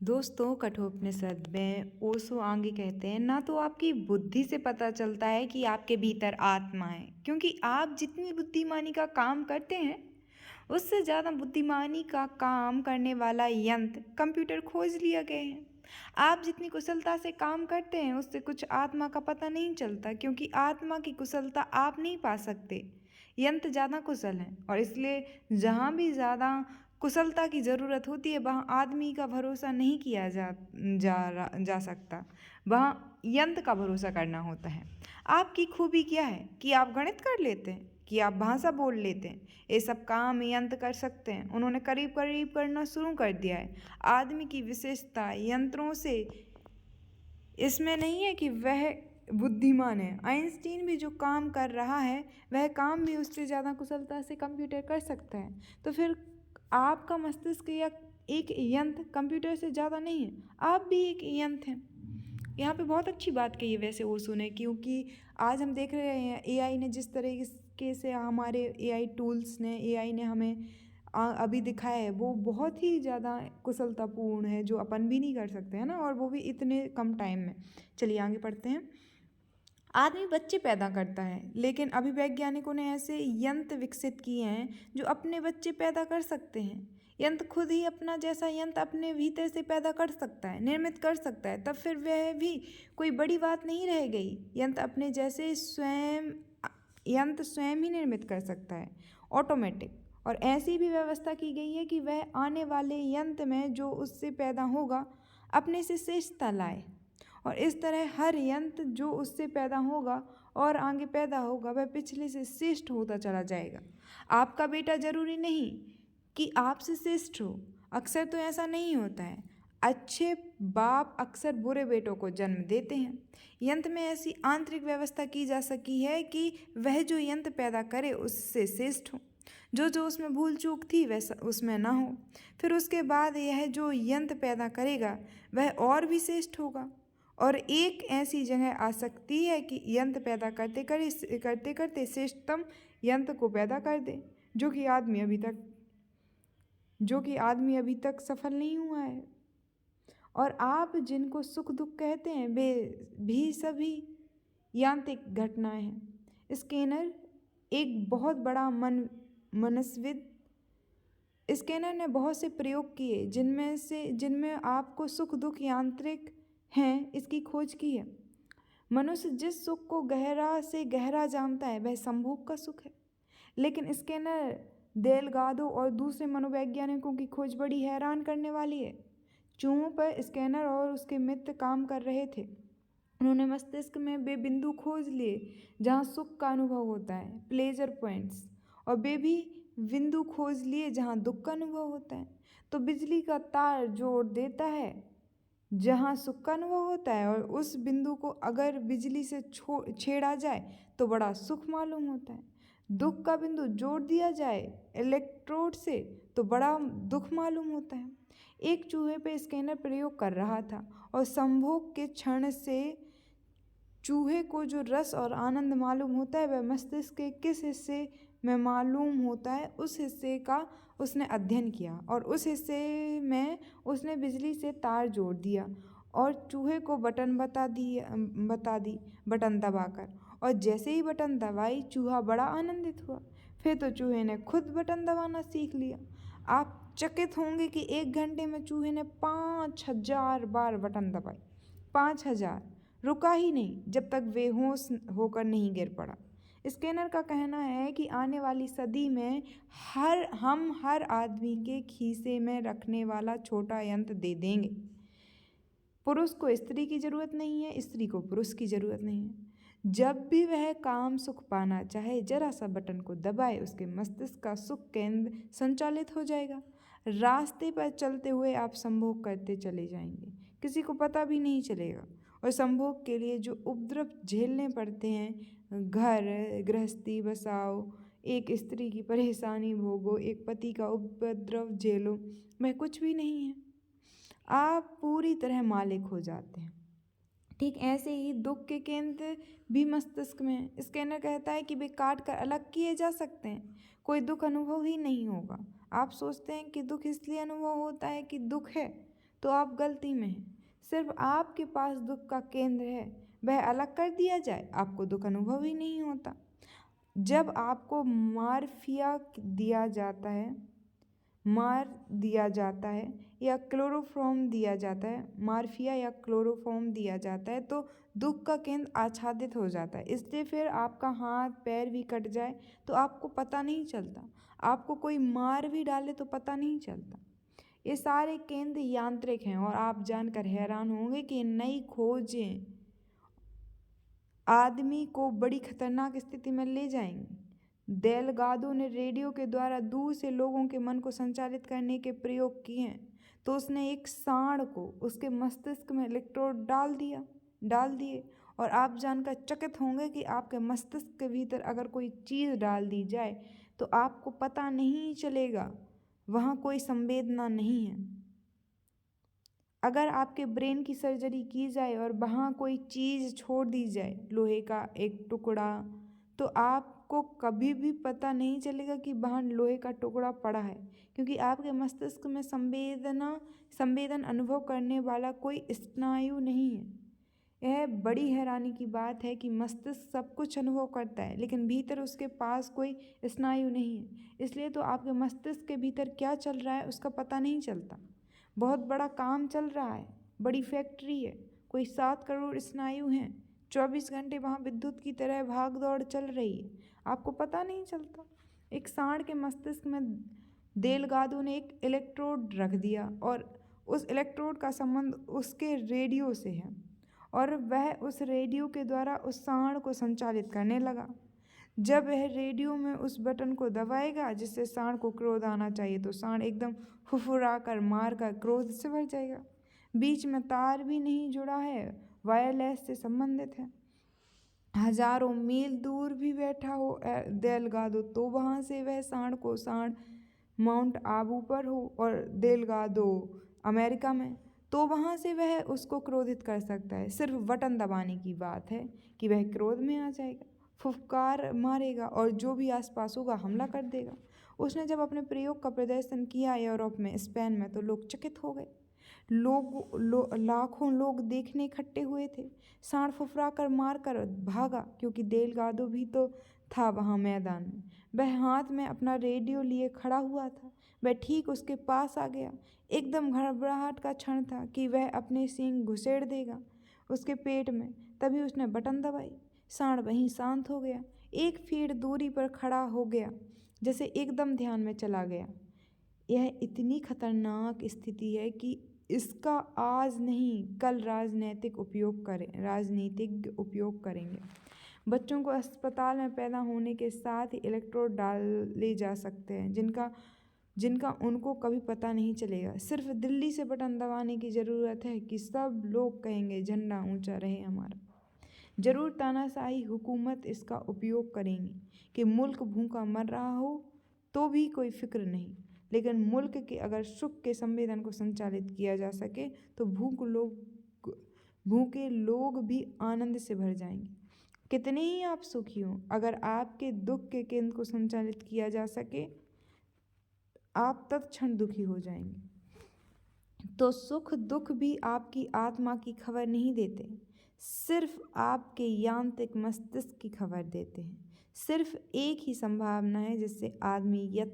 दोस्तों, कठोपनिषद में ओशो आगे कहते हैं, ना तो आपकी बुद्धि से पता चलता है कि आपके भीतर आत्मा है, क्योंकि आप जितनी बुद्धिमानी का काम करते हैं उससे ज़्यादा बुद्धिमानी का काम करने वाला यंत्र कंप्यूटर खोज लिया गया है। आप जितनी कुशलता से काम करते हैं उससे कुछ आत्मा का पता नहीं चलता, क्योंकि आत्मा की कुशलता आप नहीं पा सकते। यंत्र ज़्यादा कुशल हैं और इसलिए जहाँ भी ज़्यादा कुशलता की ज़रूरत होती है वहाँ आदमी का भरोसा नहीं किया जा सकता, वहाँ यंत्र का भरोसा करना होता है। आपकी खूबी क्या है कि आप गणित कर लेते हैं, कि आप भाषा बोल लेते हैं। ये सब काम यंत्र कर सकते हैं। उन्होंने करीब करीब करना शुरू कर दिया है। आदमी की विशेषता यंत्रों से इसमें नहीं है कि वह बुद्धिमान है। आइंस्टीन भी जो काम कर रहा है वह काम भी उससे ज़्यादा कुशलता से कंप्यूटर कर सकता है। तो फिर आपका मस्तिष्क या एक यंत्र कंप्यूटर से ज़्यादा नहीं है, आप भी एक यंत्र हैं। यहाँ पे बहुत अच्छी बात कही है वैसे ओशो ने, क्योंकि आज हम देख रहे हैं एआई ने जिस तरीके से हमारे एआई टूल्स ने एआई ने हमें अभी दिखाया है वो बहुत ही ज़्यादा कुशलतापूर्ण है, जो अपन भी नहीं कर सकते हैं ना, और वो भी इतने कम टाइम में। चलिए आगे पढ़ते हैं। आदमी बच्चे पैदा करता है, लेकिन अभी वैज्ञानिकों ने ऐसे यंत्र विकसित किए हैं जो अपने बच्चे पैदा कर सकते हैं। यंत्र खुद ही अपना जैसा यंत्र अपने भीतर से पैदा कर सकता है, निर्मित कर सकता है, तब फिर वह भी कोई बड़ी बात नहीं रह गई। यंत्र स्वयं ही निर्मित कर सकता है, ऑटोमेटिक। और ऐसी भी व्यवस्था की गई है कि वह आने वाले यंत्र में जो उससे पैदा होगा अपने से श्रेष्ठता लाए, और इस तरह हर यंत्र जो उससे पैदा होगा और आगे पैदा होगा वह पिछले से श्रेष्ठ होता चला जाएगा। आपका बेटा जरूरी नहीं कि आपसे श्रेष्ठ हो, अक्सर तो ऐसा नहीं होता है। अच्छे बाप अक्सर बुरे बेटों को जन्म देते हैं। यंत्र में ऐसी आंतरिक व्यवस्था की जा सकी है कि वह जो यंत्र पैदा करे उससे श्रेष्ठ हो, जो जो उसमें भूल चूक थी वैसा उसमें ना हो। फिर उसके बाद यह जो यंत्र पैदा करेगा वह और भी श्रेष्ठ होगा, और एक ऐसी जगह आ सकती है कि यंत्र पैदा करते करते करते श्रेष्ठतम यंत्र को पैदा कर दे, जो कि आदमी अभी तक सफल नहीं हुआ है। और आप जिनको सुख दुख कहते हैं वे भी सभी यांत्रिक घटनाएं हैं। स्कैनर एक बहुत बड़ा मनस्विद स्कैनर ने बहुत से प्रयोग किए जिनमें आपको सुख दुख यांत्रिक हैं इसकी खोज की है। मनुष्य जिस सुख को गहरा से गहरा जानता है वह संभोग का सुख है, लेकिन स्कैनर देलगादो और दूसरे मनोवैज्ञानिकों की खोज बड़ी हैरान करने वाली है। चूहों पर स्कैनर और उसके मित्र काम कर रहे थे। उन्होंने मस्तिष्क में वे बिंदु खोज लिए जहाँ सुख का अनुभव होता है, प्लेजर पॉइंट्स, और वे भी बिंदु खोज लिए जहाँ दुख का अनुभव होता है। तो बिजली का तार जोड़ देता है जहाँ सुख का अनुभव होता है, और उस बिंदु को अगर बिजली से छेड़ा जाए तो बड़ा सुख मालूम होता है। दुख का बिंदु जोड़ दिया जाए इलेक्ट्रोड से तो बड़ा दुख मालूम होता है। एक चूहे पे स्कैनर प्रयोग कर रहा था और संभोग के क्षण से चूहे को जो रस और आनंद मालूम होता है वह मस्तिष्क के किस हिस्से में मालूम होता है, उस हिस्से का उसने अध्ययन किया, और उस हिस्से में उसने बिजली से तार जोड़ दिया और चूहे को बटन बता दी बटन दबाकर। और जैसे ही बटन दबाई चूहा बड़ा आनंदित हुआ। फिर तो चूहे ने खुद बटन दबाना सीख लिया। आप चकित होंगे कि 1 घंटे में चूहे ने 5000 बार बटन दबाए। 5000, रुका ही नहीं जब तक बेहोश होकर नहीं गिर पड़ा। स्कैनर का कहना है कि आने वाली सदी में हर आदमी के खीसे में रखने वाला छोटा यंत्र दे देंगे। पुरुष को स्त्री की जरूरत नहीं है, स्त्री को पुरुष की जरूरत नहीं है। जब भी वह काम सुख पाना चाहे जरा सा बटन को दबाए उसके मस्तिष्क का सुख केंद्र संचालित हो जाएगा। रास्ते पर चलते हुए आप संभोग करते चले जाएंगे, किसी को पता भी नहीं चलेगा। और संभोग के लिए जो उपद्रव झेलने पड़ते हैं, घर गृहस्थी बसाओ, एक स्त्री की परेशानी भोगो, एक पति का उपद्रव झेलो, वह कुछ भी नहीं है। आप पूरी तरह मालिक हो जाते हैं। ठीक ऐसे ही दुख के केंद्र भी मस्तिष्क में है। स्कैनर कहता है कि वे काट कर अलग किए जा सकते हैं, कोई दुख अनुभव ही नहीं होगा। आप सोचते हैं कि दुख इसलिए अनुभव होता है कि दुख है, तो आप गलती में हैं। सिर्फ आपके पास दुख का केंद्र है, वह अलग कर दिया जाए, आपको दुख अनुभव ही नहीं होता। जब आपको मार दिया जाता है या क्लोरोफॉर्म दिया जाता है, मार्फिया या क्लोरोफॉर्म दिया जाता है, तो दुख का केंद्र आच्छादित हो जाता है। इसलिए फिर आपका हाथ पैर भी कट जाए तो आपको पता नहीं चलता, आपको कोई मार भी डाले तो पता नहीं चलता। ये सारे केंद्र यांत्रिक हैं और आप जानकर हैरान होंगे कि नई खोजें आदमी को बड़ी खतरनाक स्थिति में ले जाएंगी। डेलगाडो ने रेडियो के द्वारा दूर से लोगों के मन को संचालित करने के प्रयोग किए हैं, तो उसने एक सांड को उसके मस्तिष्क में इलेक्ट्रोड डाल दिए और आप जानकर चकित होंगे कि आपके मस्तिष्क के भीतर अगर कोई चीज़ डाल दी जाए तो आपको पता नहीं चलेगा, वहाँ कोई संवेदना नहीं है। अगर आपके ब्रेन की सर्जरी की जाए और वहाँ कोई चीज़ छोड़ दी जाए, लोहे का एक टुकड़ा, तो आपको कभी भी पता नहीं चलेगा कि वहाँ लोहे का टुकड़ा पड़ा है, क्योंकि आपके मस्तिष्क में संवेदन अनुभव करने वाला कोई स्नायु नहीं है। यह बड़ी हैरानी की बात है कि मस्तिष्क सब कुछ अनुभव करता है, लेकिन भीतर उसके पास कोई स्नायु नहीं है। इसलिए तो आपके मस्तिष्क के भीतर क्या चल रहा है उसका पता नहीं चलता। बहुत बड़ा काम चल रहा है, बड़ी फैक्ट्री है, कोई 7 करोड़ स्नायु हैं, 24 घंटे वहाँ विद्युत की तरह भाग दौड़ चल रही है, आपको पता नहीं चलता। एक सांड के मस्तिष्क में डेलगाडो ने एक इलेक्ट्रोड रख दिया और उस इलेक्ट्रोड का संबंध उसके रेडियो से है और वह उस रेडियो के द्वारा उस सांड को संचालित करने लगा। जब वह रेडियो में उस बटन को दबाएगा जिससे सांड को क्रोध आना चाहिए, तो सांड एकदम फुफुराकर मारकर क्रोध से भर जाएगा। बीच में तार भी नहीं जुड़ा है, वायरलेस से संबंधित है। हजारों मील दूर भी बैठा हो डेलगाडो, तो वहाँ से वह सांड माउंट आबू पर हो और डेलगाडो अमेरिका में, तो वहाँ से वह उसको क्रोधित कर सकता है। सिर्फ बटन दबाने की बात है कि वह क्रोध में आ जाएगा, फुफकार मारेगा और जो भी आसपास होगा हमला कर देगा। उसने जब अपने प्रयोग का प्रदर्शन किया यूरोप में, स्पेन में, तो लोग चकित हो गए। लाखों लोग देखने इकट्ठे हुए थे। सांड फुफरा कर मार कर भागा, क्योंकि डेलगाडो भी तो था वहाँ मैदान में। वह हाथ में अपना रेडियो लिए खड़ा हुआ था। वह ठीक उसके पास आ गया। एकदम घबराहट का क्षण था कि वह अपने सींग घुसेड़ देगा उसके पेट में। तभी उसने बटन दबाई, सांड वहीं शांत हो गया, 1 फीट दूरी पर खड़ा हो गया, जैसे एकदम ध्यान में चला गया। यह इतनी खतरनाक स्थिति है कि इसका आज नहीं कल राजनीतिक उपयोग करेंगे। बच्चों को अस्पताल में पैदा होने के साथ ही इलेक्ट्रोड डाले जा सकते हैं, जिनका उनको कभी पता नहीं चलेगा। सिर्फ दिल्ली से बटन दबाने की ज़रूरत है कि सब लोग कहेंगे झंडा ऊंचा रहे हमारा। जरूर तानाशाही हुकूमत इसका उपयोग करेंगी कि मुल्क भूखा मर रहा हो तो भी कोई फिक्र नहीं, लेकिन मुल्क के अगर सुख के संवेदन को संचालित किया जा सके तो भूखे लोग भी आनंद से भर जाएंगे। कितने ही आप सुखी हों, अगर आपके दुख के केंद्र को संचालित किया जा सके आप तत्क्षण दुखी हो जाएंगे। तो सुख दुख भी आपकी आत्मा की खबर नहीं देते, सिर्फ आपके यांत्रिक मस्तिष्क की खबर देते हैं। सिर्फ एक ही संभावना है जिससे आदमी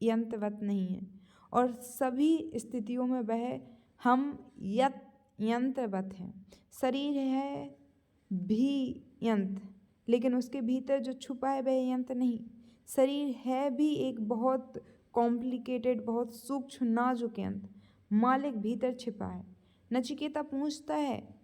यंत्रवत नहीं है, और सभी स्थितियों में हम यंत्रवत हैं। शरीर है भी यंत्र, लेकिन उसके भीतर जो छुपा है वह यंत्र नहीं। शरीर है भी एक बहुत कॉम्प्लिकेटेड, बहुत सूक्ष्म नाजुक यंत्र, मालिक भीतर छिपा है। नचिकेता पूछता है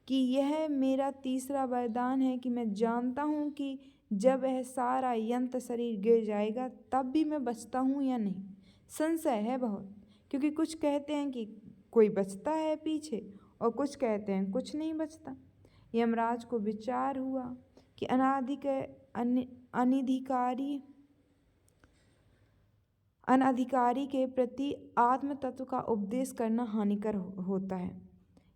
कि यह मेरा तीसरा वरदान है कि मैं जानता हूँ कि जब वह सारा यंत्र शरीर गिर जाएगा तब भी मैं बचता हूँ या नहीं। संशय है बहुत, क्योंकि कुछ कहते हैं कि कोई बचता है पीछे और कुछ कहते हैं कुछ नहीं बचता। यमराज को विचार हुआ कि अनधिकारी के प्रति आत्म तत्व का उपदेश करना हानिकर होता है।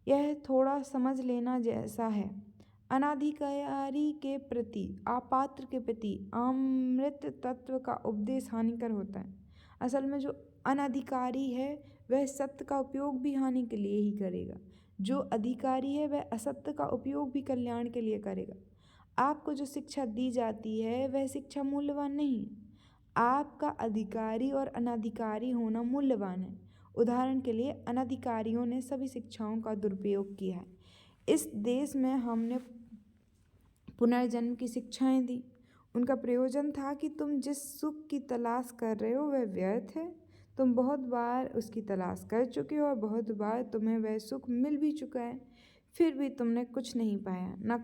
यह थोड़ा समझ लेना जैसा है। अनाधिकारी के प्रति, अपात्र के प्रति अमृत तत्व का उपदेश हानिकर होता है। असल में जो अनाधिकारी है वह सत्य का उपयोग भी हानि के लिए ही करेगा। जो अधिकारी है वह असत्य का उपयोग भी कल्याण के लिए करेगा। आपको जो शिक्षा दी जाती है वह शिक्षा मूल्यवान नहीं है। आपका अधिकारी और अनाधिकारी होना मूल्यवान है। उदाहरण के लिए अनाधिकारियों ने सभी शिक्षाओं का दुरुपयोग किया है। इस देश में हमने पुनर्जन्म की शिक्षाएं दी। उनका प्रयोजन था कि तुम जिस सुख की तलाश कर रहे हो वह व्यर्थ है। तुम बहुत बार उसकी तलाश कर चुके हो और बहुत बार तुम्हें वह सुख मिल भी चुका है, फिर भी तुमने कुछ नहीं पाया। न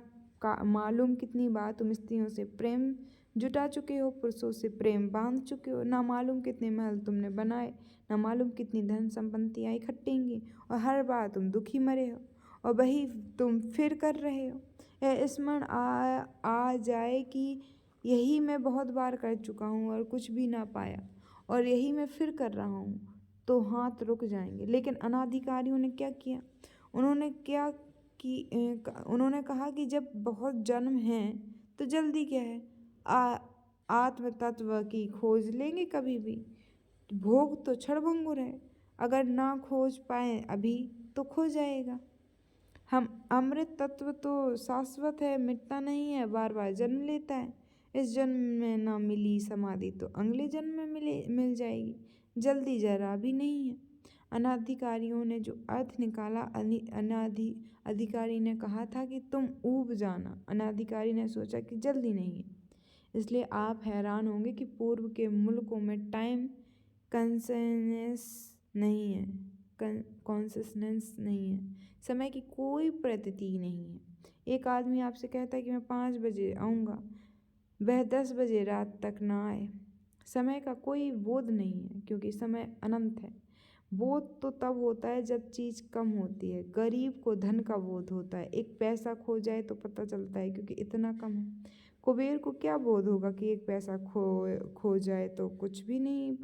मालूम कितनी बार तुम स्त्रियों से प्रेम जुटा चुके हो, पुरुषों से प्रेम बांध चुके हो। ना मालूम कितने महल तुमने बनाए, ना मालूम कितनी धन संपत्तियाँ इकट्ठेंगी, और हर बार तुम दुखी मरे हो और वही तुम फिर कर रहे हो। यह स्मरण आ जाए कि यही मैं बहुत बार कर चुका हूँ और कुछ भी ना पाया, और यही मैं फिर कर रहा हूँ, तो हाथ रुक जाएंगे। लेकिन अनाधिकारियों ने क्या किया? उन्होंने कहा कि जब बहुत जन्म हैं तो जल्दी क्या है, आत्म तत्व की खोज लेंगे कभी भी। भोग तो क्षणभंगुर है, अगर ना खोज पाए अभी तो खो जाएगा। हम अमृत तत्व तो शाश्वत है, मिटता नहीं है, बार बार जन्म लेता है। इस जन्म में ना मिली समाधि तो अगले जन्म में मिल जाएगी, जल्दी जरा भी नहीं है। अनाधिकारियों ने जो अर्थ निकाला, अधिकारी ने कहा था कि तुम ऊब जाना, अनाधिकारी ने सोचा कि जल्दी नहीं है। इसलिए आप हैरान होंगे कि पूर्व के मुल्कों में टाइम कॉन्शसनेस नहीं है, समय की कोई प्रतीति नहीं है। एक आदमी आपसे कहता है कि मैं 5 बजे आऊँगा, वह 10 बजे रात तक ना आए। समय का कोई बोध नहीं है, क्योंकि समय अनंत है। बोध तो तब होता है जब चीज़ कम होती है। गरीब को धन का बोध होता है, एक पैसा खो जाए तो पता चलता है क्योंकि इतना कम है। कुबेर को क्या बोध होगा कि एक पैसा खो जाए तो कुछ भी नहीं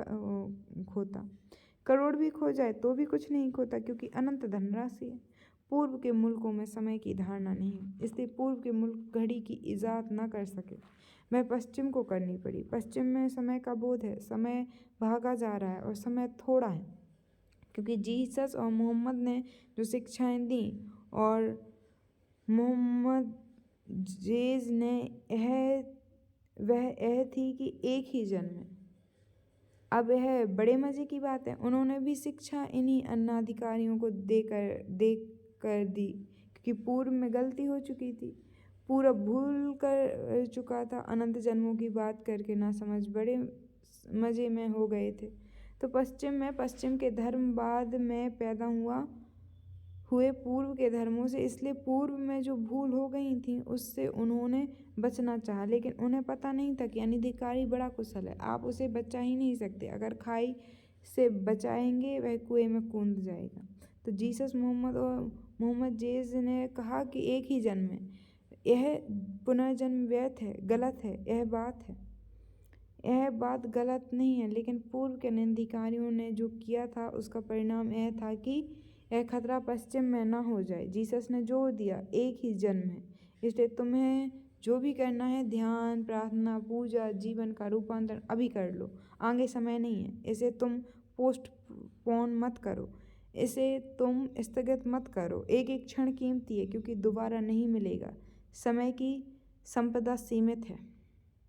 खोता, करोड़ भी खो जाए तो भी कुछ नहीं खोता, क्योंकि अनंत धनराशि है। पूर्व के मुल्कों में समय की धारणा नहीं है, इसलिए पूर्व के मुल्क घड़ी की इजाद न कर सके, वह पश्चिम को करनी पड़ी। पश्चिम में समय का बोध है, समय भागा जा रहा है और समय थोड़ा है, क्योंकि जीसस और मोहम्मद ने जो शिक्षाएं दी और मोहम्मद जेज ने यह थी कि एक ही जन्म है। अब यह बड़े मज़े की बात है, उन्होंने भी शिक्षा इन्हीं अनाधिकारियों को देख कर दी, क्योंकि पूर्व में गलती हो चुकी थी, पूरा भूल कर चुका था, अनंत जन्मों की बात करके ना समझ बड़े मज़े में हो गए थे। तो पश्चिम के धर्म बाद में पैदा हुए पूर्व के धर्मों से, इसलिए पूर्व में जो भूल हो गई थी उससे उन्होंने बचना चाहा, लेकिन उन्हें पता नहीं था कि अनाधिकारी बड़ा कुशल है, आप उसे बचा ही नहीं सकते। अगर खाई से बचाएंगे वह कुएं में कूद जाएगा। तो जीसस मोहम्मद जेज ने कहा कि एक ही जन्म है, यह पुनर्जन्म व्यर्थ है, गलत है। यह बात गलत नहीं है, लेकिन पूर्व के अनाधिकारियों ने जो किया था उसका परिणाम यह था कि यह खतरा पश्चिम में ना हो जाए। जीसस ने जोर दिया, एक ही जन्म है, इसलिए तुम्हें जो भी करना है, ध्यान, प्रार्थना, पूजा, जीवन का रूपांतरण अभी कर लो, आगे समय नहीं है। इसे तुम पोस्टपोन मत करो, इसे तुम स्थगित मत करो। एक एक क्षण कीमती है, क्योंकि दोबारा नहीं मिलेगा। समय की संपदा सीमित है।